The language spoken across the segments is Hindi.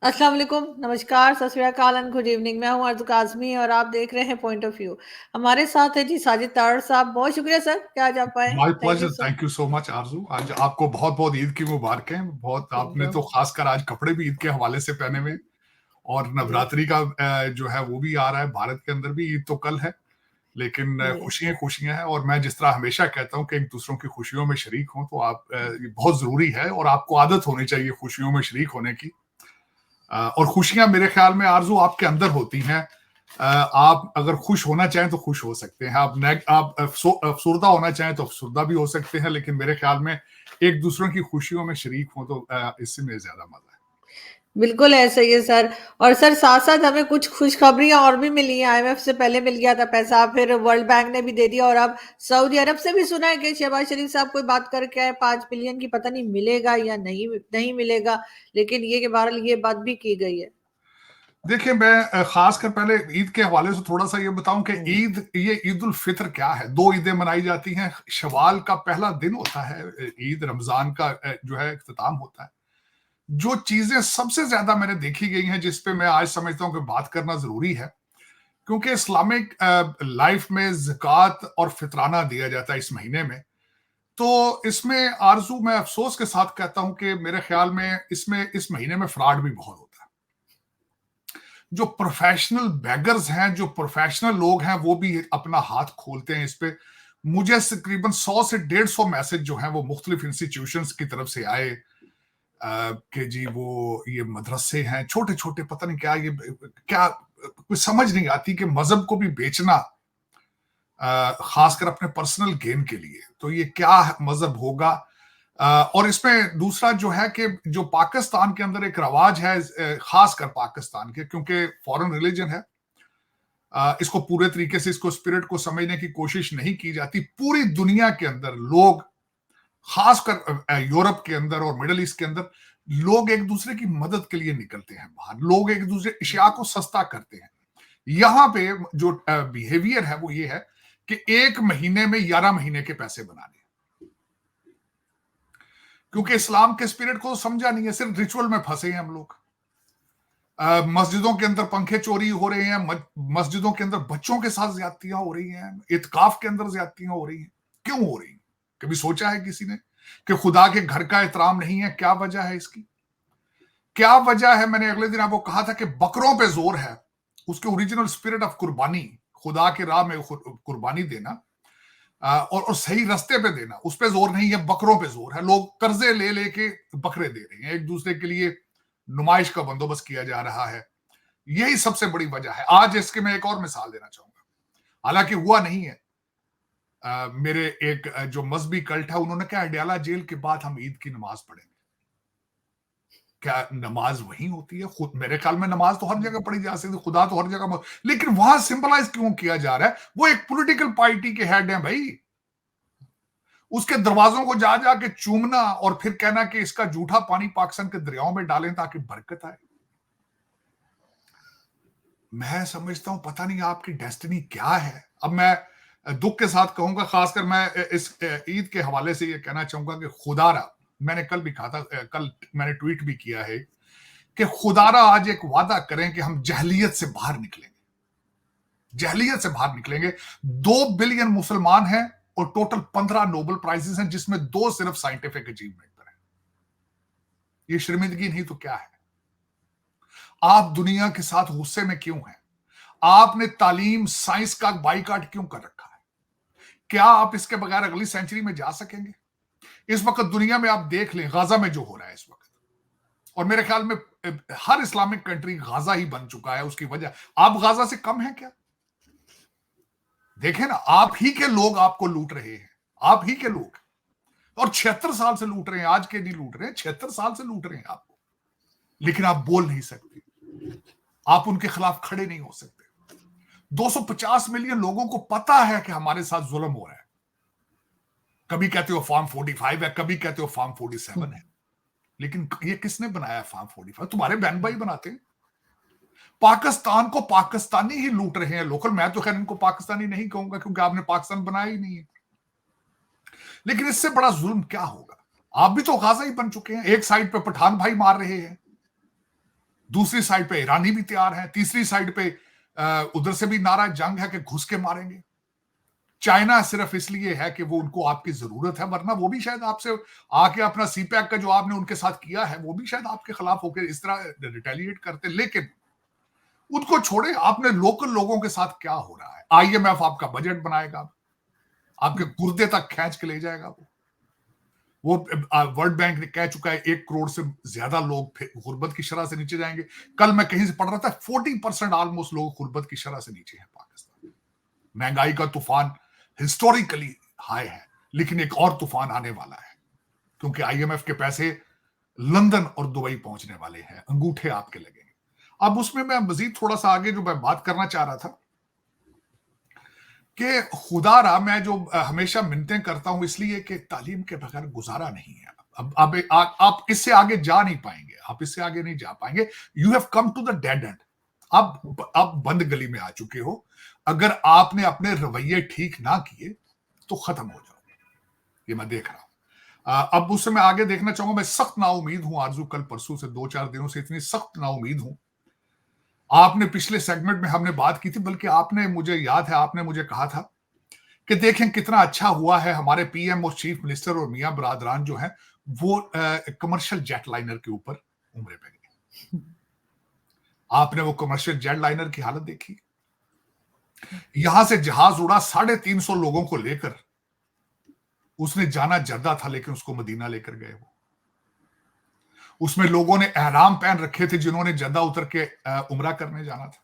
अस्सलाम वालेकुम, नमस्कार, सत श्री अकाल एंड गुड इवनिंग। मैं हूं अर्ज़ काज़मी और आप देख रहे हैं पॉइंट ऑफ व्यू। हमारे साथ है जी साजिद तारड़ साहब। बहुत शुक्रिया सर कि आज आप आए। My thank you pleasure. Sir. Thank you so much आरजू। आज आपको बहुत बहुत ईद की मुबारकें। बहुत थैंक आपने यू। तो खासकर आज कपड़े भी ईद के हवाले से पहने हुए। और जी, नवरात्रि का जो है वो भी आ रहा है। भारत के अंदर भी ईद तो कल है, लेकिन जी। खुशियां खुशियां हैं। और मैं जिस तरह हमेशा कहता हूं कि एक दूसरों की खुशियों में शरीक हों, तो आप ये बहुत जरूरी है और आपको आदत होनी चाहिए खुशियों में शरीक होने की। और खुशियां मेरे ख्याल में आरजू आपके अंदर होती हैं। आप अगर खुश होना चाहें तो खुश हो सकते हैं, आप अफसुर्दा होना चाहें तो अफसुर्दा भी हो सकते हैं, लेकिन मेरे ख्याल में एक दूसरों की खुशियों में शरीक हो तो इससे में ज्यादा मजा है। बिल्कुल ऐसा ही है सर। और सर साथ-साथ हमें कुछ खुशखबरियाँ और भी मिली हैं। आईएमएफ से पहले मिल गया था पैसा, फिर वर्ल्ड बैंक ने भी दे दिया और अब सऊदी अरब से भी सुना है कि शहबाज शरीफ साहब कोई बात करके आए 5 बिलियन की, पता नहीं मिलेगा या नहीं नहीं मिलेगा। लेकिन ये कि बहरहाल ये बात भी की गई है। देखिए, मैं खासकर पहले ईद के हवाले से थोड़ा सा ये बताऊं कि हुँ, ये ईद उल फित्र क्या है। दो ईदें मनाई जाती हैं। शवाल का पहला दिन होता है ईद, रमजान का जो है इख्तिताम होता है। जो चीजें सबसे ज्यादा मैंने देखी गई हैं जिस पे मैं आज समझता हूं कि बात करना जरूरी है, क्योंकि इस्लामिक लाइफ में ज़कात और फितराना दिया जाता है इस महीने में। तो इसमें आरजू, मैं अफसोस के साथ कहता हूं कि मेरे ख्याल में इसमें इस महीने में फ्रॉड भी बहुत होता है। जो प्रोफेशनल बैगर्स हैं, जो प्रोफेशनल लोग हैं, वो भी अपना हाथ खोलते हैं इस पे। मुझे तकरीबन 100 से 150 मैसेज जो हैं वो मुख्तलिफ इंस्टीट्यूशंस की तरफ से आए कि जी वो ये मदरसे हैं छोटे छोटे, पता नहीं क्या ये क्या, कुछ समझ नहीं आती कि मजहब को भी बेचना, खासकर अपने पर्सनल गेन के लिए, तो ये क्या मजहब होगा। और इसमें दूसरा जो है कि जो पाकिस्तान के अंदर एक रवाज है, खासकर पाकिस्तान के, क्योंकि फॉरेन रिलीजन है, इसको पूरे तरीके से, इसको स्पिरिट को समझने की कोशिश नहीं की जाती। पूरी दुनिया के अंदर लोग, खासकर यूरोप के अंदर और मिडल ईस्ट के अंदर, लोग एक दूसरे की मदद के लिए निकलते हैं बाहर। लोग एक दूसरे अशिया को सस्ता करते हैं। यहां पे जो बिहेवियर है वो ये है कि एक महीने में 11 महीने के पैसे बनाने, क्योंकि इस्लाम के स्पिरिट को समझा नहीं है, सिर्फ रिचुअल में फंसे हैं हम लोग। मस्जिदों के अंदर पंखे चोरी हो रहे हैं, मस्जिदों के अंदर बच्चों के साथ ज्यादतियां हो रही हैं, इत्काफ के अंदर ज्यादतियां हो रही हैं। क्यों हो रही हैं? कभी सोचा है किसी ने कि खुदा के घर का एहतराम नहीं है? क्या वजह है इसकी? क्या वजह है? मैंने अगले दिन आपको कहा था कि बकरों पे जोर है, उसके ओरिजिनल स्पिरिट ऑफ कुर्बानी, खुदा के राह में कुर्बानी देना, और सही रास्ते पे देना, उस पे जोर नहीं है, बकरों पे जोर है। लोग कर्जे ले लेके बकरे दे रहे हैं, एक दूसरे के लिए नुमाइश का बंदोबस्त किया जा रहा है। यही सबसे बड़ी वजह है। आज इसके मैं एक और मिसाल देना चाहूंगा, हालांकि हुआ नहीं है। मेरे एक जो मजहबी कल्ट है, उन्होंने कहा अडयाला जेल के बाद हम ईद की नमाज पढ़ेंगे। क्या नमाज वही होती है? खुद मेरे ख्याल में नमाज तो हर जगह पढ़ी जा सकती है, खुदा तो हर जगह, लेकिन वहां सिंबलाइज क्यों किया जा रहा है? वो एक पॉलिटिकल पार्टी के हेड है भाई, उसके दरवाजों को जा जाके चूमना और फिर कहना कि इसका जूठा पानी पाकिस्तान के दरियाओं में डालें ताकि बरकत आए। मैं समझता हूं पता नहीं आपकी डेस्टिनी क्या है। अब मैं दुख के साथ कहूंगा, खासकर मैं इस ईद के हवाले से ये कहना चाहूंगा कि खुदारा, मैंने कल भी कहा था, कल मैंने ट्वीट भी किया है कि खुदारा आज एक वादा करें कि हम जहलियत से बाहर निकलेंगे। जहलियत से बाहर निकलेंगे। 2 बिलियन मुसलमान हैं और टोटल 15 नोबेल प्राइजेस हैं, जिसमें 2 सिर्फ साइंटिफिक अचीवमेंट पर है। ये शर्मिंदगी नहीं तो क्या है? आप दुनिया के साथ गुस्से में क्यों हैं? आपने तालीम साइंस का बाइकाट क्यों कर रखा है? क्या आप इसके बगैर अगली सेंचुरी में जा सकेंगे? इस वक्त दुनिया में आप देख लें गाजा में जो हो रहा है इस वक्त, और मेरे ख्याल में हर इस्लामिक कंट्री गाजा ही बन चुका है। उसकी वजह, आप गाजा से कम है क्या? देखें ना, आप ही के लोग आपको लूट रहे हैं, आप ही के लोग, और 76 साल से लूट रहे हैं। आज के नहीं लूट रहे हैं, 76 साल से लूट रहे हैं आपको, लेकिन आप बोल नहीं सकते, आप उनके खिलाफ खड़े नहीं हो सकते। 250 मिलियन लोगों को पता है कि हमारे साथ जुल्म हो रहा है। कभी कहते हो फॉर्म 45 है, कभी कहते हो फॉर्म 47 है, लेकिन ये किसने बनाया फॉर्म 45? तुम्हारे बहन भाई बनाते हैं। पाकिस्तान को पाकिस्तानी ही लूट रहे हैं लोकल। मैं तो खैर इनको पाकिस्तानी नहीं कहूंगा, क्योंकि आपने पाकिस्तान बनाया ही नहीं है, लेकिन इससे बड़ा जुल्म क्या होगा? आप भी तो गाजा ही बन चुके हैं। एक साइड पे पठान भाई मार रहे हैं, दूसरी साइड पे ईरानी भी तैयार है, तीसरी साइड पे उधर से भी नारा जंग है कि घुस के मारेंगे। चाइना सिर्फ इसलिए है कि वो उनको आपकी जरूरत है, वरना वो भी शायद आपसे आके अपना सीपैक का जो आपने उनके साथ किया है वो भी शायद आपके खिलाफ होकर इस तरह रिटेलिएट करते। लेकिन उनको छोड़े, आपने लोकल लोगों के साथ क्या हो रहा है। आईएमएफ आपका बजट बनाएगा, आपके गुर्दे तक खींच के ले जाएगा। वो वर्ल्ड बैंक ने कह चुका है 1 करोड़ से ज्यादा लोग गुर्बत की शरह से नीचे जाएंगे। कल मैं कहीं से पढ़ रहा था 40% ऑलमोस्ट लोग गुर्बत की शरह से नीचे हैं पाकिस्तान में। महंगाई का तूफान हिस्टोरिकली हाई है, लेकिन एक और तूफान आने वाला है, क्योंकि आईएमएफ के पैसे लंदन और दुबई पहुंचने वाले हैं, अंगूठे आपके लगेंगे। अब उसमें मैं मजीद थोड़ा सा आगे जो मैं बात करना चाह रहा था कि खुदारा, मैं जो हमेशा मिन्नतें करता हूं इसलिए कि तालीम के बगैर गुजारा नहीं है। अब आप इससे आगे जा नहीं पाएंगे, आप इससे आगे नहीं जा पाएंगे। You have come to the dead end. अब बंद गली में आ चुके हो। अगर आपने अपने रवैये ठीक ना किए तो खत्म हो जाओगे, ये मैं देख रहा हूं। अब उससे मैं आगे देखना चाहूंगा। मैं सख्त नाउमीद हूं आरजू, कल परसों से 2-4 दिनों से इतनी सख्त नाउमीद हूं। आपने पिछले सेगमेंट में हमने बात की थी, बल्कि आपने, मुझे याद है, आपने मुझे कहा था कि देखें कितना अच्छा हुआ है हमारे पीएम और चीफ मिनिस्टर और मियां बरादरान जो हैं वो कमर्शियल जेट लाइनर के ऊपर उम्रे पे गए। आपने वो कमर्शियल जेट लाइनर की हालत देखी। यहां से जहाज उड़ा 350 लोगों को लेकर, उसने जाना जद्दा था लेकिन उसको मदीना लेकर गए। वो उसमें लोगों ने एहराम पहन रखे थे जिन्होंने जद्दा उतर के उमरा करने जाना था।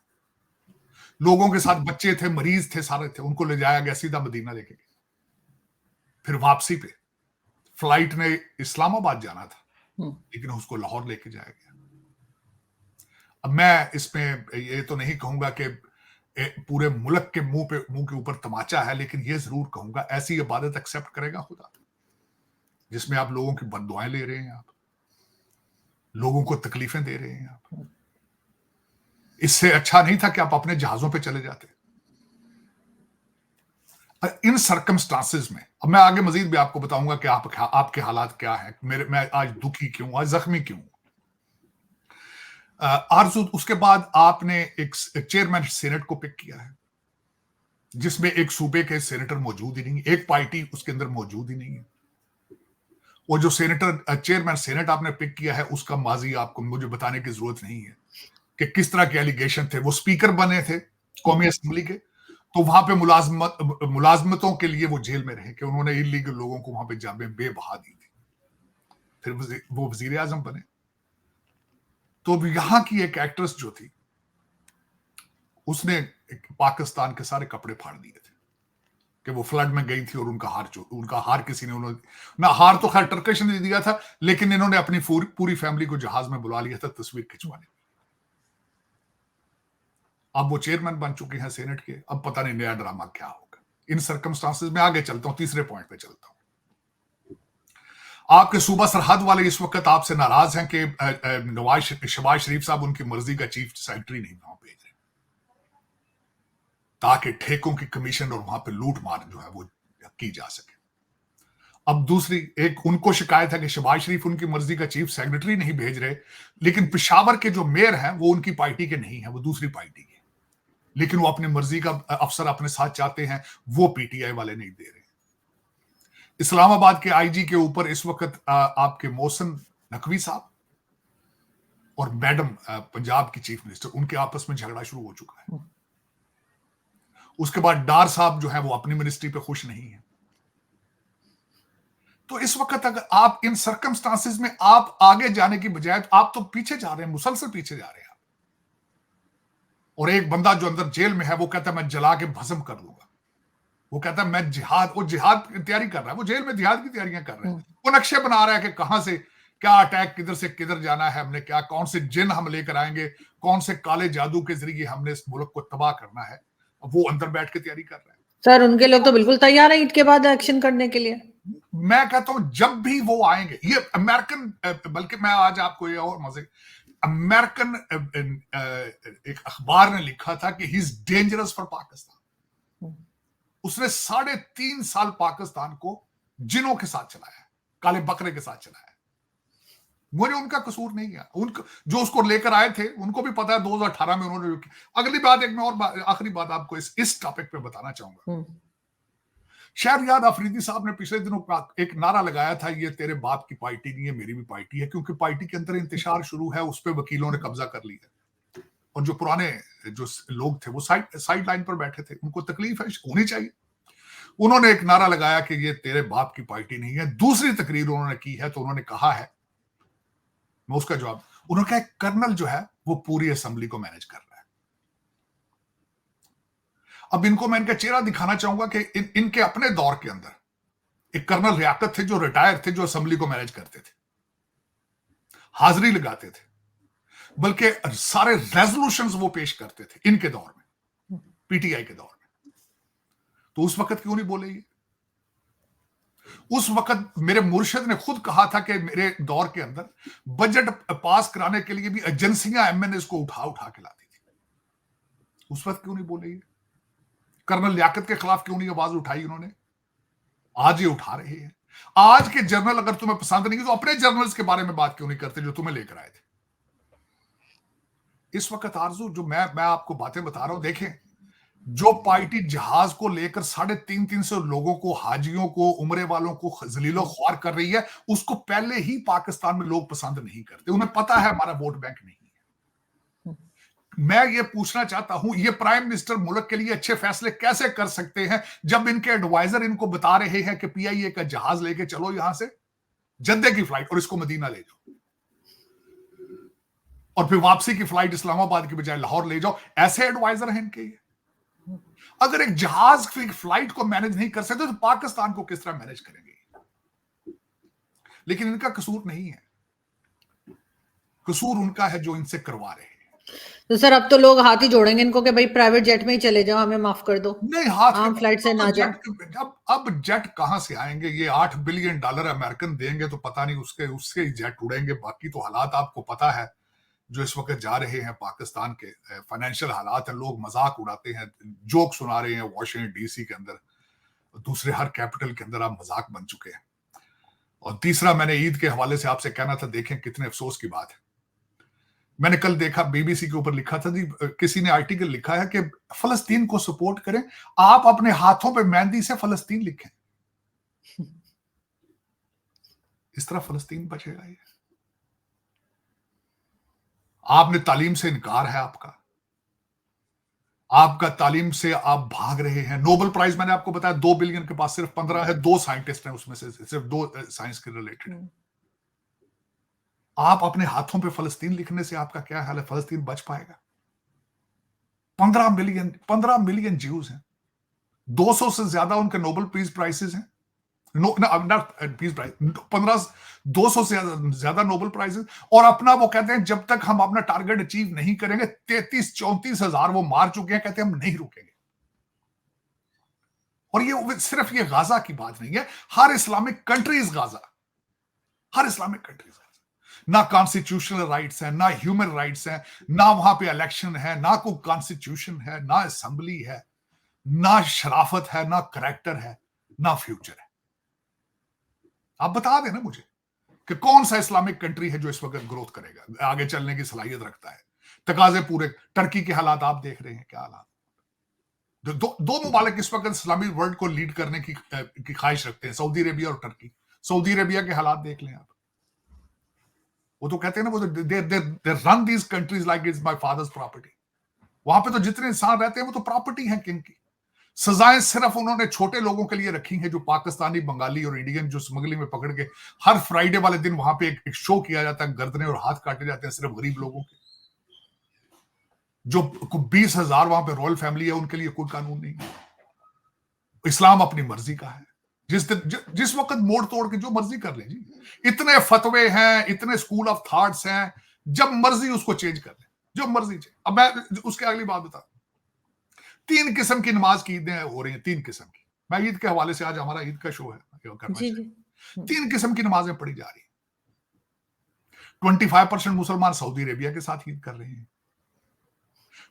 लोगों के साथ बच्चे थे, मरीज थे, सारे थे, उनको ले जाया गया, सीधा मदीना लेके गए। फिर वापसी पे फ्लाइट ने इस्लामाबाद जाना था, लेकिन उसको लाहौर लेके जाया गया। अब मैं इसमें ये तो नहीं कहूंगा कि पूरे मुल्क के मुंह के ऊपर तमाचा है, लेकिन ये जरूर कहूंगा ऐसी इबादत एक्सेप्ट करेगा खुदा जिसमें आप लोगों की बद्दुआएं ले रहे हैं, आप लोगों को तकलीफें दे रहे हैं आप। इससे अच्छा नहीं था कि आप अपने जहाजों पे चले जाते। इन सर्कमस्टांसेस में अब मैं आगे मजीद भी आपको बताऊंगा कि आपके हालात क्या है, मैं आज दुखी क्यों, आज जख्मी क्यों। आरजू, उसके बाद आपने एक चेयरमैन सेनेट को पिक किया है जिसमें एक सूबे के सेनेटर मौजूद ही नहीं, एक पार्टी उसके अंदर मौजूद ही नहीं है। वो जो चेयरमैन सेनेट आपने पिक किया है उसका माजी आपको मुझे बताने की जरूरत नहीं है कि किस तरह के एलिगेशन थे। वो स्पीकर बने थे कौमी असेंबली के, तो वहां पे मुलाजमतों के लिए वो जेल में रहे कि उन्होंने इलीगल लोगों को वहां पे जामे बेबहा दी थी। फिर वो वजीर आजम बने। तो यहां की एक एक्ट्रेस जो थी उसने पाकिस्तान के सारे कपड़े फाड़ दिए थे कि वो फ्लड में गई थी और उनका हार किसी ने, उन्होंने ना, हार तो खैर टर्किश ने दिया था, लेकिन इन्होंने अपनी पूरी फैमिली को जहाज में बुला लिया था तस्वीर खिंचवाने। अब वो चेयरमैन बन चुके हैं सेनेट के। अब पता नहीं नया ड्रामा क्या होगा। इन सर्कमस्टांसेस में आगे चलता हूं, तीसरे पॉइंट पे चलता हूं। आपके सूबा सरहद वाले इस वक्त आपसे नाराज हैं कि शहबाज शरीफ साहब उनकी मर्जी का चीफ सेक्रेटरी नहीं वहां भेज रहे, ताकि ठेकों की कमीशन और वहां पे लूट मार जो है वो की जा सके। अब दूसरी एक उनको शिकायत है कि शहबाज शरीफ उनकी मर्जी का चीफ सेक्रेटरी नहीं भेज रहे, लेकिन पेशावर के जो मेयर हैं वो उनकी पार्टी के नहीं है, वो दूसरी पार्टी के, लेकिन वो अपनी मर्जी का अफसर अपने साथ चाहते हैं, वो पीटीआई वाले नहीं दे रहे। इस्लामाबाद के आईजी के ऊपर इस वक्त आपके मोहसिन नकवी साहब और मैडम पंजाब की चीफ मिनिस्टर, उनके आपस में झगड़ा शुरू हो चुका है। उसके बाद डार साहब जो है वो अपनी मिनिस्ट्री पे खुश नहीं है। तो इस वक्त अगर आप इन सर्कमस्टांसेस में आप आगे जाने की बजाय आप तो पीछे जा रहे हैं, मुसलसल पीछे जा रहे हैं। और एक बंदा जो अंदर जेल में है वो कहता है मैं जला के भस्म कर दूंगा। वो कहता है मैं जिहाद की तैयारी कर रहा है, वो जेल में जिहाद की तैयारियां कर रहा है। वो नक्शे बना रहा है कि कहां से क्या अटैक, किधर से किधर जाना है, हमने क्या, कौन से जिन हम लेकर आएंगे, कौन से काले जादू के जरिए हमने इस मुल्क को तबाह करना है। वो अंदर बैठ के तैयारी कर रहा है। सर उनके लोग तो बिल्कुल तैयार हैं ईद के बाद एक्शन करने के लिए। मैं कहता हूं जब भी वो आएंगे, ये अमेरिकन, बल्कि मैं आज आपको ये और मजे, अमेरिकन एक अखबार ने लिखा था कि he is dangerous for Pakistan. उसने 3.5 साल पाकिस्तान को जिनों के साथ चलाया है, काले बकरे के साथ चलाया है। मुझे उनका कसूर नहीं है। उनको जो उसको लेकर आए थे उनको भी पता है 2018 में उन्होंने अगली बात एक मैं और आखिरी बात आपको इस टॉपिक पे बताना चाहूंगा। शहरयार अफरीदी साहब ने पिछले दिनों एक नारा लगाया था, ये तेरे बाप की पार्टी नहीं है, मेरी भी पार्टी है, क्योंकि पार्टी के अंदर इंतशार शुरू है, उस पर वकीलों ने कब्जा कर लिया और जो पुराने जो लोग थे वो साइड लाइन पर बैठे थे, उनको तकलीफ है, होनी चाहिए। उन्होंने एक नारा लगाया कि ये तेरे बाप की पार्टी नहीं है। दूसरी तकरीर उन्होंने की है तो उन्होंने कहा है, मैं उसका जवाब, उन्होंने कहा कर्नल जो है वो पूरी असेंबली को मैनेज कर रहा है। अब इनको मैं इनका चेहरा दिखाना चाहूंगा कि इनके अपने दौर के अंदर एक कर्नल रियाकत थे जो रिटायर थे, जो असेंबली को मैनेज करते थे, हाजिरी लगाते थे, बल्कि सारे रेजोल्यूशंस वो पेश करते थे इनके दौर में, पीटीआई के दौर में। तो उस वक्त क्यों नहीं बोले ये? उस वक्त मेरे मुर्शिद ने खुद कहा था कि मेरे दौर के अंदर बजट पास कराने के लिए भी एजेंसियां एमएनएस को उठा उठा के लाती थी। उस वक्त क्यों नहीं बोले ये? कर्नल लियाकत के खिलाफ क्यों नहीं आवाज उठाई उन्होंने? आज ये उठा रहे हैं। आज के जर्नल अगर तुम्हें पसंद नहीं तो अपने जर्नल्स के बारे में बात क्यों नहीं करते जो तुम्हें लेकर आए थे? इस वक्त आरजू जो मैं आपको बातें बता रहा हूं, देखें, जो पार्टी जहाज को लेकर 350 लोगों को, हाजियों को, उम्रे वालों को जलीलो ख्वार कर रही है, उसको पहले ही पाकिस्तान में लोग पसंद नहीं करते। उन्हें पता है हमारा वोट बैंक नहीं है। मैं ये पूछना चाहता हूं, ये प्राइम मिनिस्टर मुल्क के लिए अच्छे फैसले कैसे कर सकते हैं जब इनके एडवाइजर इनको बता रहे हैं कि पीआईए का जहाज लेके चलो यहां से, जद्दे की फ्लाइट, और इसको मदीना ले जाओ, और फिर वापसी की फ्लाइट इस्लामाबाद की बजाय लाहौर ले जाओ। ऐसे एडवाइजर हैं इनके ये। अगर एक जहाज की फ्लाइट को मैनेज नहीं कर सकते तो पाकिस्तान को किस तरह मैनेज करेंगे? लेकिन इनका कसूर नहीं है, कसूर उनका है जो इनसे करवा रहे हैं। तो सर अब तो लोग हाथ ही जोड़ेंगे इनको कि भाई प्राइवेट जेट में ही चले जाओ, हमें माफ कर दो, नहीं, हाथ आम फ्लाइट से ना जाओ। अब जेट कहां से आएंगे? ये $8 बिलियन अमेरिकन देंगे तो पता नहीं उसके ही जेट उड़ेंगे। बाकी तो हालात आपको पता है जो इस वक्त जा रहे हैं पाकिस्तान के, फाइनेंशियल हालात है, लोग मजाक उड़ाते हैं, जोक सुना रहे हैं वॉशिंगटन डीसी के अंदर, दूसरे हर कैपिटल के अंदर आप मजाक बन चुके हैं। और तीसरा, मैंने ईद के हवाले से आपसे कहना था, देखें कितने अफसोस की बात है, मैंने कल देखा बीबीसी के ऊपर लिखा था जी, किसी ने आर्टिकल लिखा है कि फलस्तीन को सपोर्ट करें, आप अपने हाथों पे मेहंदी से फलस्तीन लिखें। इस तरह फलस्तीन बचेगा ये? आपने तालीम से इनकार है, आपका तालीम से आप भाग रहे हैं। नोबेल प्राइज मैंने आपको बताया 2 बिलियन के पास सिर्फ 15 है, 2 साइंटिस्ट हैं उसमें से, सिर्फ 2 साइंस के रिलेटेड। आप अपने हाथों पे फलस्तीन लिखने से आपका क्या हाल है? फलस्तीन बच पाएगा? 15 मिलियन ज्यूज हैं, 200 से ज्यादा उनके नोबेल पीस प्राइजेस हैं, पीस प्राइज 200 से ज्यादा नोबेल प्राइजेस, और अपना वो कहते हैं जब तक हम अपना टारगेट अचीव नहीं करेंगे, 33-34 हजार वो मार चुके हैं, कहते हैं हम नहीं रुकेंगे। और ये सिर्फ ये गाजा की बात नहीं है, हर इस्लामिक कंट्रीज गाजा, हर इस्लामिक कंट्रीज गाजा। ना कॉन्स्टिट्यूशनल राइट्स है, ना ह्यूमन राइट्स है, ना वहां पे इलेक्शन है, ना कोई कॉन्स्टिट्यूशन है, ना असेंबली है, ना शराफत है, ना करैक्टर है, ना फ्यूचर है। आप बता देना मुझे कि कौन सा इस्लामिक कंट्री है जो इस वक्त ग्रोथ करेगा, आगे चलने की सलाहियत रखता है। तकाजे पूरे, टर्की के हालात आप देख रहे हैं, क्या हालात। दो मुमालिक इस वक्त इस्लामिक वर्ल्ड को लीड करने की ख्वाहिश रखते हैं, सऊदी अरेबिया और टर्की। सऊदी अरेबिया के हालात देख लें आप, वो तो कहते हैं ना, वो they run these countries like it's my father's property. वहां पे तो जितने इंसान रहते हैं वो तो प्रॉपर्टी है किन की। सजाएं सिर्फ उन्होंने छोटे लोगों के लिए रखी हैं, जो पाकिस्तानी, बंगाली और इंडियन जो स्मगलिंग में पकड़ के हर फ्राइडे वाले दिन वहां पे एक शो किया जाता है, गर्दनें और हाथ काटे जाते हैं सिर्फ गरीब लोगों के। जो 20,000 वहां पे रॉयल फैमिली है, उनके लिए कोई कानून नहीं है। इस्लाम अपनी मर्जी का है, जिस वक्त मोड़ तोड़ के जो मर्जी कर ले जी। इतने फतवे हैं, इतने स्कूल ऑफ थॉट्स हैं, जब मर्जी उसको चेंज कर ले, जो मर्जी चेंज। अब मैं उसके अगली बात बता, 3 किस्म की नमाज की ईदें हो रही हैं, 3 किस्म की। मैं ईद के हवाले से, आज हमारा ईद का शो है, जी, 3 किस्म की नमाजें पढ़ी जा रही हैं। 25% मुसलमान सऊदी अरेबिया के साथ ईद कर रहे हैं।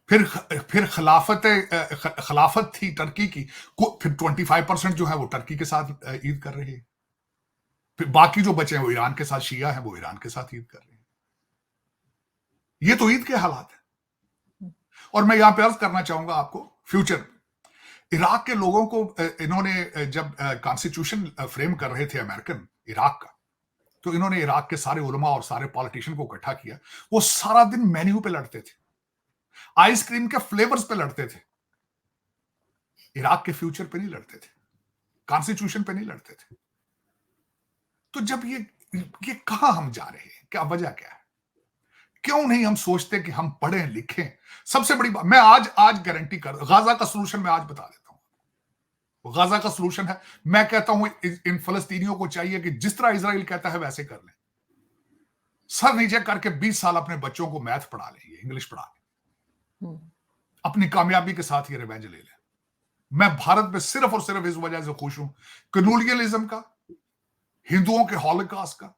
फिर खिलाफत थी टर्की की, फिर 25% जो है वो टर्की के साथ ईद कर रहे हैं। फिर बाकी जो बचे हैं वो ईरान के साथ शिया हैं, वो ईरान के साथ ईद कर रहे हैं। ये तो ईद के हालात है। और मैं यहां पे अर्ज करना चाहूंगा आपको, फ्यूचर इराक के लोगों को इन्होंने जब कॉन्स्टिट्यूशन फ्रेम कर रहे थे अमेरिकन इराक का, तो इन्होंने इराक के सारे उलमा और सारे पॉलिटिशियन को इकट्ठा किया। वो सारा दिन मेन्यू पे लड़ते थे, आइसक्रीम के फ्लेवर्स पे लड़ते थे, इराक के फ्यूचर पे नहीं लड़ते थे, कॉन्स्टिट्यूशन पे नहीं लड़ते थे। तो जब ये कहां हम जा रहे हैं, क्या वजह क्या है? क्यों नहीं हम सोचते कि हम पढ़ें लिखें? सबसे बड़ी बात मैं आज गारंटी कर, गाजा का सलूशन मैं आज बता देता हूं। गाजा का सलूशन है, मैं कहता हूं इन फलस्तीनियों को चाहिए कि जिस तरह इजराइल कहता है वैसे कर लें। सर नीचे करके 20 साल अपने बच्चों को मैथ पढ़ा लें, इंग्लिश पढ़ा लें, अपनी कामयाबी के साथ ये रिवेंज ले लें। मैं भारत में सिर्फ और सिर्फ इस वजह से खुश हूं, कलोनियलिज्म का, हिंदुओं के हॉलोकॉस्ट का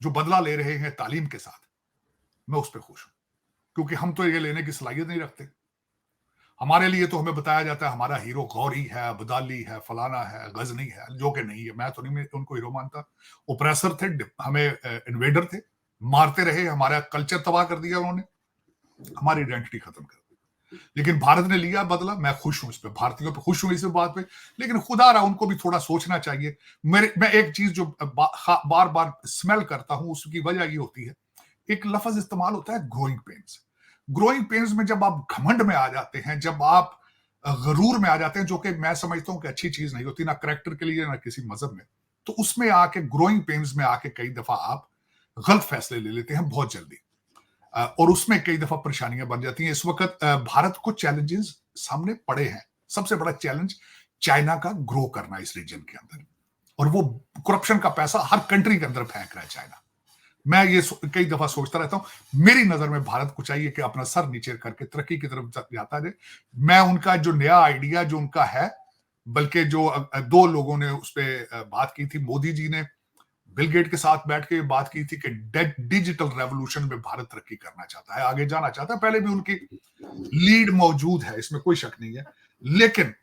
जो बदला ले रहे हैं तालीम के साथ, मैं उस पर खुश हूं। क्योंकि हम तो ये लेने की सलाहियत नहीं रखते। हमारे लिए तो हमें बताया जाता है हमारा हीरो गौरी है, अब्दाली है, फलाना है, गजनी है, जो कि नहीं है। मैं तो नहीं उनको हीरो मानता। ओप्रेसर थे, हमें इन्वेडर थे, मारते रहे, हमारा कल्चर तबाह कर दिया उन्होंने, हमारी आइडेंटिटी खत्म कर दी। लेकिन भारत ने लिया बदला, मैं खुश हूं इस पे, भारतीयों पे खुश हूं इस बात पे। लेकिन खुदा रहा उनको भी थोड़ा सोचना चाहिए। मैं एक चीज जो बार बार स्मेल करता हूं, उसकी वजह ये होती है, एक लफ्ज इस्तेमाल होता है ग्रोइंग पेन्स। ग्रोइंग पेन्स में जब आप घमंड में आ जाते हैं, जब आप गरूर में आ जाते हैं, जो कि मैं समझता हूं कि अच्छी चीज नहीं होती, ना करेक्टर के लिए ना किसी मजहब में, तो उसमें आके ग्रोइंग पेन्स में आके कई दफा आप गलत फैसले ले लेते हैं बहुत जल्दी, और उसमें कई दफा परेशानियां बन जाती हैं। इस वक्त भारत को चैलेंजेस सामने पड़े हैं। सबसे बड़ा चैलेंज चाइना का ग्रो करना इस रीजन के अंदर, और वो करप्शन का पैसा हर कंट्री के अंदर फेंक रहा है चाइना। मैं ये कई दफा सोचता रहता हूं, मेरी नजर में भारत को चाहिए कि अपना सर नीचे करके तरक्की की तरफ जाता जाए। मैं उनका जो नया आइडिया जो उनका है, बल्कि जो दो लोगों ने उस पर बात की थी, मोदी जी ने बिल गेट के साथ बैठ के बात की थी कि डिजिटल रेवोल्यूशन में भारत तरक्की करना चाहता है, आगे जाना चाहता है। पहले भी उनकी लीड मौजूद है, इसमें कोई शक नहीं है। लेकिन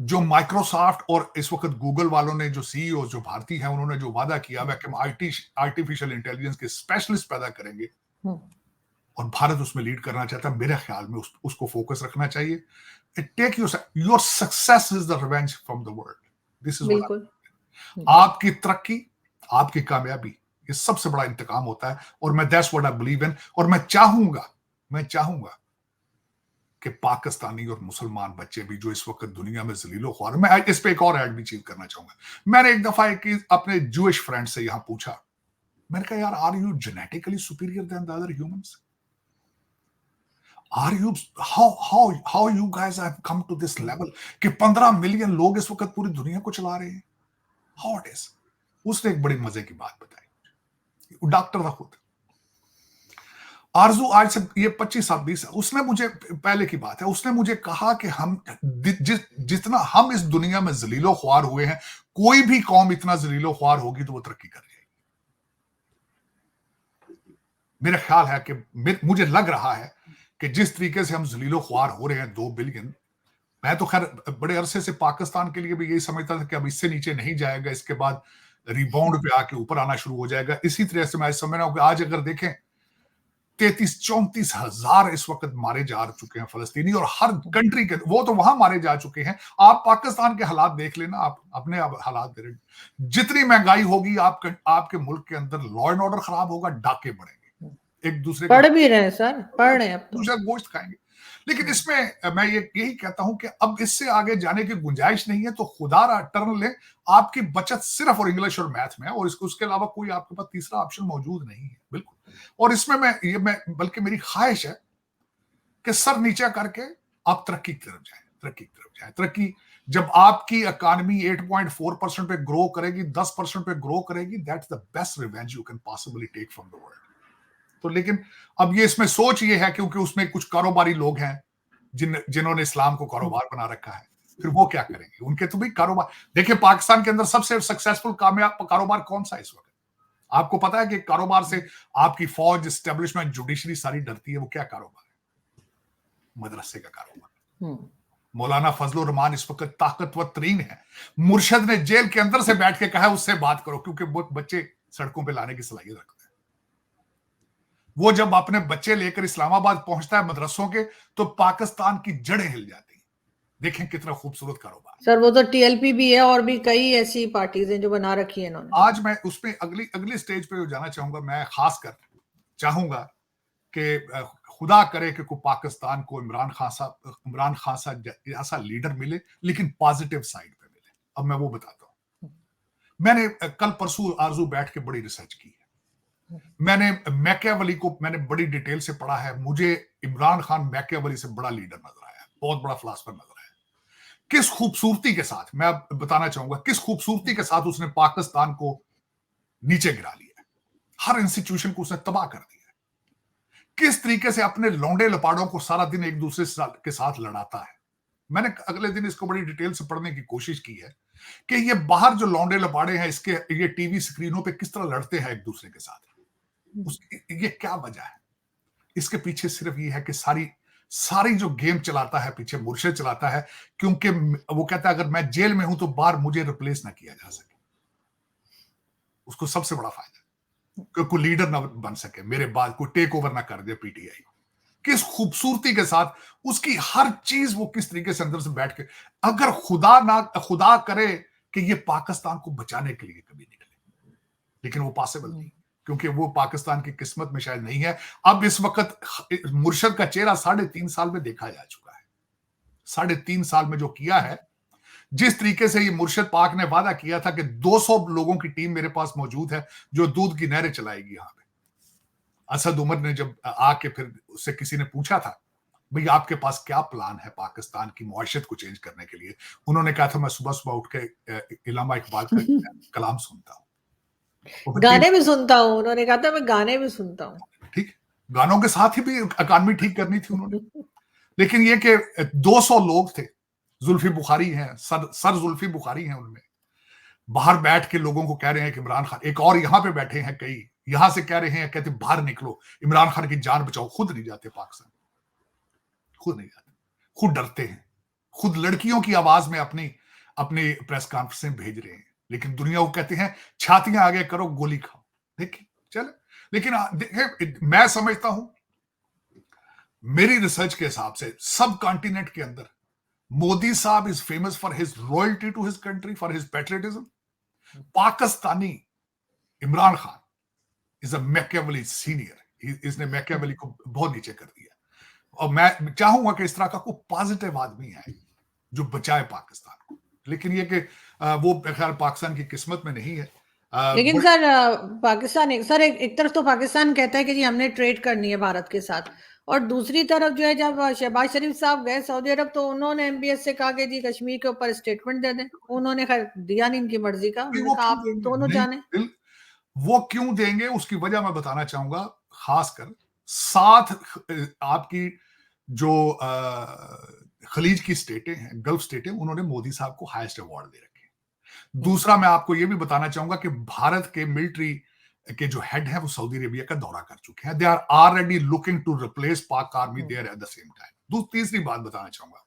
जो माइक्रोसॉफ्ट और इस वक्त गूगल वालों ने, जो सीईओ जो भारतीय हैं, उन्होंने जो वादा किया है कि हम आर्टिफिशियल इंटेलिजेंस के स्पेशलिस्ट पैदा करेंगे, और भारत उसमें लीड करना चाहता है, मेरे ख्याल में उसको फोकस रखना चाहिए। Take your success is the revenge from the world. This is what आपकी तरक्की, आपकी कामयाबी, ये सबसे बड़ा इंतकाम होता है। और मैं that's what I believe in. और मैं चाहूंगा कि पाकिस्तानी और मुसलमान बच्चे भी जो इस वक्त दुनिया में जलीलो ख्वार, मैं इस पे एक और ऐड भी चीज करना चाहूंगा। मैंने एक दफा अपने जूइश फ्रेंड से यहां पूछा, मैंने कहा यार, are you genetically superior than the other humans? Are you how you guys have come to this level कि 15 मिलियन लोग इस वक्त पूरी दुनिया को चला रहे हैं? How it is? उसने एक बड़ी मजे की बात बताई, डॉक्टर था खुद, आरजू, आज से ये 25-20 साल, उसने मुझे, पहले की बात है, उसने मुझे कहा कि हम जितना हम इस दुनिया में जलीलो ख्वार हुए हैं, कोई भी कौम इतना जलीलो ख्वार होगी तो वो तरक्की कर जाएगी। मेरा ख्याल है कि मुझे लग रहा है कि जिस तरीके से हम जलीलो ख्वार हो रहे हैं, 2 बिलियन, मैं तो खैर बड़े अरसे से पाकिस्तान के लिए भी यही समझता था कि अब इससे नीचे नहीं जाएगा, इसके बाद रिबाउंड पे आके ऊपर आना शुरू हो जाएगा। इसी तरह से मैं समझ रहा हूं कि आज अगर देखें 33-34 हजार इस वक्त मारे जा चुके हैं फलस्तीनी, और हर कंट्री के, वो तो वहां मारे जा चुके हैं। आप पाकिस्तान के हालात देख लेना, आप अपने हालात देख लेना, जितनी महंगाई होगी आपके मुल्क के अंदर लॉ एंड ऑर्डर खराब होगा, डाके बढ़ेंगे, एक दूसरे पढ़ भी रहे हैं सर, पढ़ रहे हैं अब तो, दूसरा गोश्त खाएंगे। लेकिन इसमें मैं यही कहता हूं कि अब इससे आगे जाने की गुंजाइश नहीं है। तो खुदा टर्न ले, आपकी बचत सिर्फ और इंग्लिश और मैथ में है, और उसके अलावा कोई आपके पास तीसरा ऑप्शन मौजूद नहीं है, बिल्कुल। और इसमें मैं बल्कि मेरी ख्वाहिश है कि सर नीचे करके आप तरक्की की तरफ जाए। तरक्की जब आपकी इकोनॉमी 8.4% पे ग्रो करेगी, 10% पे ग्रो करेगी, that's the best revenge you can possibly take from the world. तो लेकिन अब ये इसमें सोच ये है, क्योंकि उसमें कुछ कारोबारी लोग हैं जिन्होंने इस्लाम को कारोबार बना रखा है, फिर वो क्या करेंगे? उनके तो भी कारोबार, देखिए पाकिस्तान के अंदर सबसे सक्सेसफुल कामयाब कारोबार कौन सा इस वक्त? आपको पता है कि कारोबार से आपकी फौज, एस्टेब्लिशमेंट, जुडिशरी सारी डरती है। वो क्या कारोबार है? मदरसे का कारोबार। मौलाना फजलुर रहमान इस वक्त ताकतवर तरीन है। मुर्शद ने जेल के अंदर से बैठ के कहा उससे बात करो, क्योंकि वो बच्चे सड़कों पे लाने की सलाहियत रखते हैं। वो जब अपने बच्चे लेकर इस्लामाबाद पहुंचता है मदरसों के, तो पाकिस्तान की जड़ें हिल जाती हैं। देखें कितना खूबसूरत कारोबार। सर वो तो टीएलपी भी है और भी कई ऐसी पार्टीज हैं जो बना रखी है इन्होंने। आज मैं उसमें अगली स्टेज पे जाना चाहूंगा। मैं खास कर चाहूंगा कि खुदा करे कि कोई पाकिस्तान को इमरान खान सा ऐसा लीडर मिले, लेकिन पॉजिटिव साइड पे मिले। अब मैं वो बताता हूं। मैंने कल परसों आरजू बैठ के बड़ी रिसर्च की है। मैंने मैकियावेली को मैंने बड़ी डिटेल से पढ़ा है। मुझे इमरान खान मैकियावेली से बड़ा लीडर नजर आया, बहुत बड़ा फिलॉसफर नजर आया। किस खूबसूरती के साथ, मैं बताना चाहूंगा, किस खूबसूरती के साथ उसने पाकिस्तान को नीचे गिरा लिया, हर इंस्टीट्यूशन को उसने तबाह कर दिया। किस तरीके से अपने लौंडे लपाड़ों को सारा दिन एक दूसरे के साथ लड़ाता है। मैंने अगले दिन इसको बड़ी डिटेल से पढ़ने की कोशिश की है कि ये बाहर जो लौंडे लपाड़े हैं, इसके ये टीवी स्क्रीनों पे किस तरह लड़ते हैं एक दूसरे के साथ। ये क्या वजह है? इसके पीछे सिर्फ ये है कि सारी जो गेम चलाता है पीछे मुर्शिद चलाता है, क्योंकि वो कहता है अगर मैं जेल में हूं तो बाहर मुझे रिप्लेस ना किया जा सके। उसको सबसे बड़ा फायदा कि कोई लीडर ना बन सके मेरे बाद, कोई टेक ओवर ना कर दे पीटीआई। किस खूबसूरती के साथ उसकी हर चीज वो किस तरीके से अंदर से बैठ के, अगर खुदा करे कि ये पाकिस्तान को बचाने के लिए कभी निकले, लेकिन वो पॉसिबल नहीं, क्योंकि वो पाकिस्तान की किस्मत में शायद नहीं है। अब इस वक्त मुर्शद का चेहरा 3.5 साल में देखा जा चुका है। 3.5 साल में जो किया है, जिस तरीके से ये मुर्शद पाक ने वादा किया था कि 200 लोगों की टीम मेरे पास मौजूद है जो दूध की नहरें चलाएगी यहां पे। असद उमर ने जब आके फिर उससे किसी ने पूछा था भाई आपके पास क्या प्लान है पाकिस्तान की मुआशरत को चेंज करने के लिए, उन्होंने कहा था मैं सुबह सुबह उठ के इलामा इकबाल का कलाम सुनता हूँ, गाने भी सुनता हूँ। उन्होंने कहा था मैं गाने भी सुनता हूँ। ठीक, गानों के साथ ही भी इकॉनमी ठीक करनी थी उन्होंने। लेकिन ये कि 200 लोग थे, जुल्फी बुखारी हैं, सर जुल्फी बुखारी हैं, उनमें बाहर बैठ के लोगों को कह रहे हैं कि इमरान खान, एक और यहां पे बैठे हैं कई, यहां से कह रहे हैं, कहते बाहर निकलो, इमरान खान की जान बचाओ। खुद नहीं जाते पाकिस्तान, खुद नहीं जाते, खुद डरते हैं, खुद लड़कियों की आवाज में अपनी अपनी प्रेस कॉन्फ्रेंस भेज रहे हैं, लेकिन दुनिया को कहते हैं छातियां आगे करो गोली खाओ। देखिए चले, लेकिन देखिए मैं समझता हूं, मेरी रिसर्च के हिसाब से सब कॉन्टिनेंट के अंदर Modi sahab is famous for his royalty to his country, for his patriotism. Pakistani Imran Khan is a Machiavelli senior, इसने मैकियावेली को बहुत नीचे कर दिया। और मैं चाहूंगा कि इस तरह का कोई पॉजिटिव आदमी है जो बचाए पाकिस्तान को, लेकिन ये कि वो ख्याल पाकिस्तान की किस्मत में नहीं है। लेकिन सर पाकिस्तान एक तरफ तो पाकिस्तान कहता है कि जी हमने ट्रेड करनी है भारत के साथ, और दूसरी तरफ जो है जब शहबाज शरीफ साहब गए सऊदी अरब तो उन्होंने एमबीएस से कहा कि जी कश्मीर के ऊपर स्टेटमेंट दे दें। उन्होंने खैर दिया नहीं, इनकी मर्जी का, उन्होंने कहा आप दोनों जाने। वो क्यों देंगे उसकी वजह मैं बताना चाहूंगा। खासकर साथ आपकी जो खलीज की स्टेटें हैं, गल्फ स्टेटें, उन्होंने मोदी साहब को हाईएस्ट अवार्ड दे रखे हैं। दूसरा मैं आपको यह भी बताना चाहूंगा कि भारत के मिलिट्री के जो हेड है वो सऊदी अरेबिया का दौरा कर चुके हैं। They are already looking to replace Pak army there at the same time. तीसरी बात बताना चाहूंगा,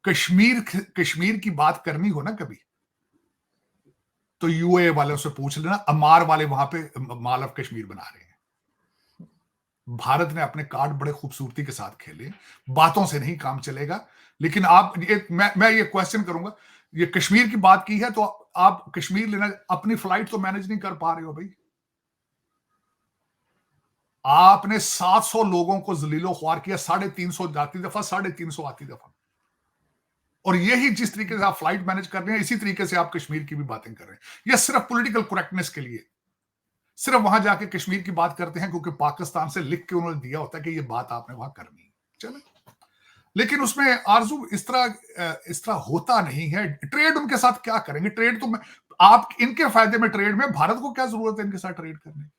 कश्मीर की बात करनी हो ना कभी, तो यूए वालों से पूछ लेना, अमार वाले वहां पे माल ऑफ कश्मीर बना रहे हैं। भारत ने अपने कार्ड बड़े खूबसूरती के साथ खेले, बातों से नहीं काम चलेगा। लेकिन आप मैं ये क्वेश्चन करूंगा, ये कश्मीर की बात की है तो आप कश्मीर लेना, अपनी फ्लाइट तो मैनेज नहीं कर पा रहे हो भाई। आपने 700 लोगों को जलीलो ख्वार किया, 350 जाती दफा, 350 आती दफा, और यही जिस तरीके से आप फ्लाइट मैनेज कर रहे हैं, इसी तरीके से आप कश्मीर की भी बातें कर रहे हैं। यह सिर्फ पॉलिटिकल करेक्टनेस के लिए, सिर्फ वहां जाके कश्मीर की बात करते हैं क्योंकि पाकिस्तान से लिख के उन्होंने दिया होता है कि ये बात आपने वहां करनी है, चलो। लेकिन उसमें आरजू इस तरह होता नहीं है। ट्रेड उनके साथ क्या करेंगे? ट्रेड तो आप इनके फायदे में ट्रेड में, भारत को क्या जरूरत है इनके साथ ट्रेड करने की?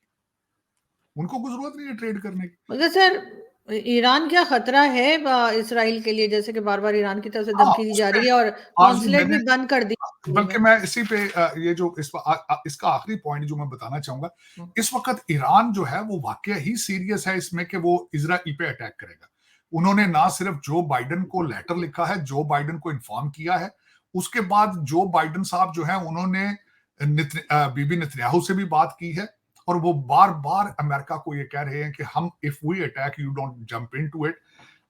उनको कोई जरूरत नहीं है ट्रेड करने की। मगर सर ईरान क्या खतरा है इसराइल के लिए, जैसे कि बार बार ईरान की तरफ से धमकी दी जा रही है और कॉन्सुलेट भी बंद कर दी। बल्कि मैं इसी पे ये जो इसका आखिरी पॉइंट जो मैं बताना चाहूंगा, इस वक्त ईरान जो है वो वाकई ही सीरियस है इसमें कि वो इजराइल पे अटैक करेगा। उन्होंने ना सिर्फ जो बाइडेन को लेटर लिखा है, जो बाइडेन को इन्फॉर्म किया है, उसके बाद जो बाइडेन साहब जो है उन्होंने बीबी नेतन्याहू से भी बात की है और वो बार बार अमेरिका को ये कह रहे हैं कि हम if we attack you don't jump into it,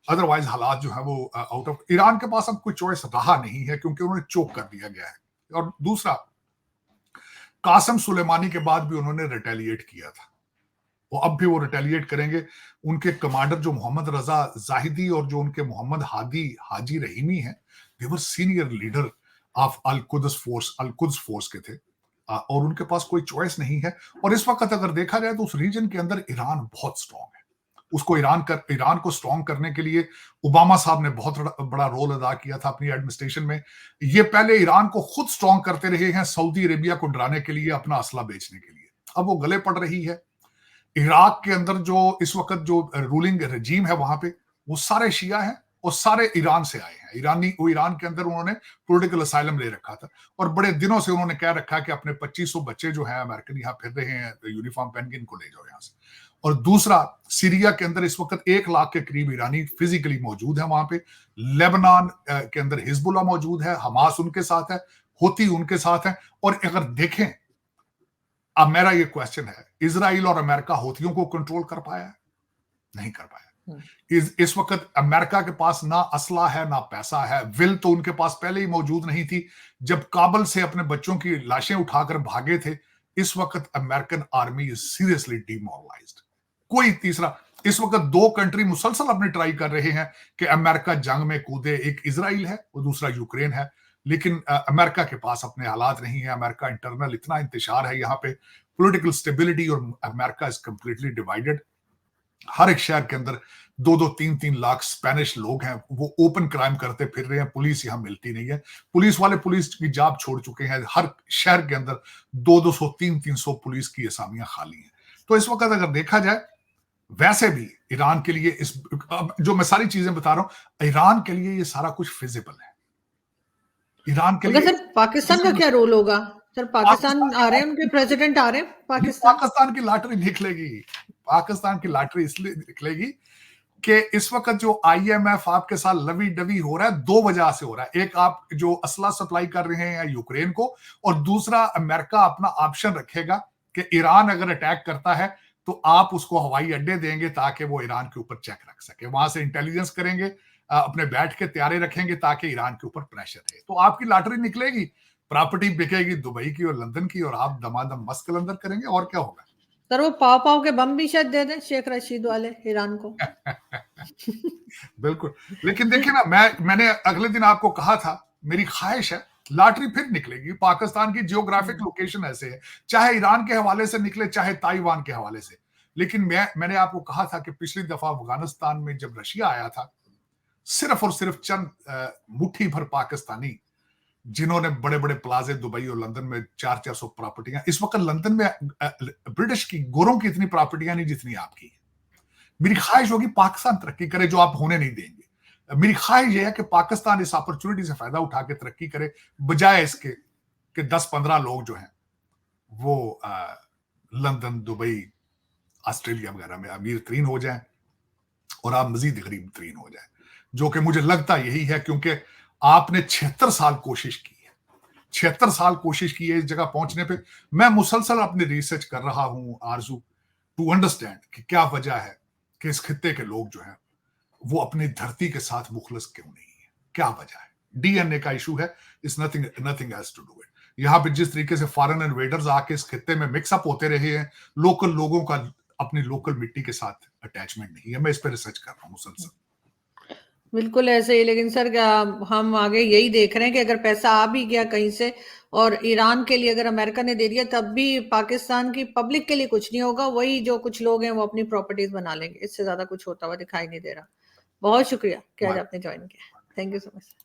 otherwise हालात जो है वो आउट ऑफ, ईरान के पास अब कोई चॉइस रहा नहीं है क्योंकि उन्होंने चोक कर दिया गया है। और दूसरा, कासम सुलेमानी के बाद भी उन्होंने रिटेलिएट किया था, वो अब भी वो रिटेलिएट करेंगे। उनके कमांडर जो मोहम्मद रजा जाहिदी और जो उनके मोहम्मद हाजी रहीमी हैं, they were senior leader of Al Quds Force के थे, और उनके पास कोई चॉइस नहीं है। और इस वक्त अगर देखा जाए तो उस रीजन के अंदर ईरान बहुत स्ट्रांग है। उसको ईरान को स्ट्रांग करने के लिए ओबामा साहब ने बहुत बड़ा रोल अदा किया था अपनी एडमिनिस्ट्रेशन में। ये पहले ईरान को खुद स्ट्रांग करते रहे हैं सऊदी अरेबिया को डराने के लिए, अपना असला बेचने के लिए। अब वो गले पड़ रही है। इराक के अंदर जो इस वक्त जो रूलिंग रजीम है वहां पे, वो सारे शिया हैं और सारे ईरान से आए हैं। ईरान के अंदर उन्होंने पॉलिटिकल असाइलम ले रखा था और बड़े दिनों से उन्होंने कह रखा है कि अपने 2500 बच्चे जो हैं अमेरिकन यहाँ फिर रहे हैं यूनिफॉर्म पहन के, इनको ले जाओ यहाँ से। और दूसरा, सीरिया के अंदर इस वक्त 1 लाख के करीब ईरानी फिजिकली मौजूद है वहां पे। लेबनान के अंदर हिजबुल्लाह मौजूद है, हमास उनके साथ है, हुती उनके साथ है। और अगर देखें, अब मेरा ये क्वेश्चन है, इजराइल और अमेरिका हुतियों को कंट्रोल कर पाया है? नहीं कर पाया। इस वक्त अमेरिका के पास ना असला है ना पैसा है। विल तो उनके पास पहले ही मौजूद नहीं थी जब काबल से अपने बच्चों की लाशें उठाकर भागे थे। इस वक्त अमेरिकन आर्मी इज सीरियसली डिमोरलाइज्ड। कोई तीसरा, इस वक्त 2 कंट्री मुसलसल अपने ट्राई कर रहे हैं कि अमेरिका जंग में कूदे, एक इजराइल है और दूसरा यूक्रेन है, लेकिन अमेरिका के पास अपने हालात नहीं है। अमेरिका इंटरनल इतना इंतशार है यहाँ पे, पॉलिटिकल स्टेबिलिटी, और अमेरिका इज कंप्लीटली डिवाइडेड। हर एक शहर के अंदर 2-2, 3-3 लाख स्पेनिश लोग हैं, वो ओपन क्राइम करते फिर रहे हैं। पुलिस यहाँ मिलती नहीं है, पुलिस वाले पुलिस की जॉब छोड़ चुके हैं। हर शहर के अंदर 200-200, 300-300 पुलिस की असामियां खाली हैं। तो इस वक्त अगर देखा जाए, वैसे भी ईरान के लिए जो मैं सारी चीजें बता रहा हूं, ईरान के लिए ये सारा कुछ फिजिबल है। ईरान के लिए सर पाकिस्तान का क्या रोल होगा? सर पाकिस्तान आ रहे हैं, उनके प्रेसिडेंट आ रहे हैं पाकिस्तान की लॉटरी निकलेगी। पाकिस्तान की लॉटरी इसलिए निकलेगी कि इस वक्त जो IMF आपके साथ लवी डवी हो रहा है, 2 वजह से हो रहा है। एक, आप जो असला सप्लाई कर रहे हैं यूक्रेन को, और दूसरा, अमेरिका अपना ऑप्शन रखेगा कि ईरान अगर अटैक करता है तो आप उसको हवाई अड्डे देंगे ताकि वो ईरान के ऊपर चेक रख सके, वहां से इंटेलिजेंस करेंगे, अपने बैठ के तैयारी रखेंगे ताकि ईरान के ऊपर प्रेशर है। तो आपकी लॉटरी निकलेगी, प्रॉपर्टी बिकेगी दुबई की और लंदन की, और आप दमादम मस्त कलंदर करेंगे। और क्या होगा सर? वो पाव के बम भी शायद दे दें शेख रशीद वाले ईरान को। बिल्कुल। लेकिन देखिए ना, मैंने अगले दिन आपको कहा था, मेरी ख्वाहिश है लॉटरी फिर निकलेगी। पाकिस्तान की जियोग्राफिक लोकेशन ऐसे है, चाहे ईरान के हवाले से निकले चाहे ताइवान के हवाले से। लेकिन मैंने आपको कहा था कि पिछली दफा अफगानिस्तान में जब रशिया आया था, सिर्फ और सिर्फ चंद मुट्ठी भर पाकिस्तानी, जिन्होंने बड़े बड़े प्लाजे दुबई और लंदन में 400-400 प्रॉपर्टियां, इस वक्त लंदन में ब्रिटिश की, गोरों की इतनी प्रॉपर्टियां नहीं जितनी आपकी है। मेरी ख्वाहिश होगी पाकिस्तान तरक्की करे, जो आप होने नहीं देंगे। मेरी ख्वाहिश यह है कि पाकिस्तान इस अपॉर्चुनिटी से फायदा उठा के तरक्की करे, बजाय इसके कि 10-15 लोग जो हैं वो लंदन, दुबई, ऑस्ट्रेलिया वगैरह में अमीर तरीन हो जाएं और आप मजीद गरीब तरीन हो जाएं, जो कि मुझे लगता यही है, क्योंकि आपने 76 साल कोशिश की है, 76 साल कोशिश की है इस जगह पहुंचने पे। मैं मुसलसल अपनी रिसर्च कर रहा हूं आरजू, टू अंडरस्टैंड कि क्या वजह है कि इस खित्ते के लोग जो हैं वो अपनी धरती के साथ मुखलस क्यों नहीं है, क्या वजह है। DNA का इशू है, it's nothing else to do it. यहाँ पे जिस तरीके से फॉरेन इन्वेडर्स आके इस खित्ते में मिक्सअप होते रहे हैं, लोकल लोगों का अपनी लोकल मिट्टी के साथ अटैचमेंट नहीं है। मैं इस पर रिसर्च कर रहा हूँ मुसलसल। बिल्कुल ऐसे ही। लेकिन सर हम आगे यही देख रहे हैं कि अगर पैसा आ भी गया कहीं से और ईरान के लिए अगर अमेरिका ने दे दिया, तब भी पाकिस्तान की पब्लिक के लिए कुछ नहीं होगा। वही जो कुछ लोग हैं वो अपनी प्रॉपर्टीज बना लेंगे, इससे ज्यादा कुछ होता हुआ दिखाई नहीं दे रहा। बहुत शुक्रिया कि आज आपने ज्वाइन किया। Thank you so much.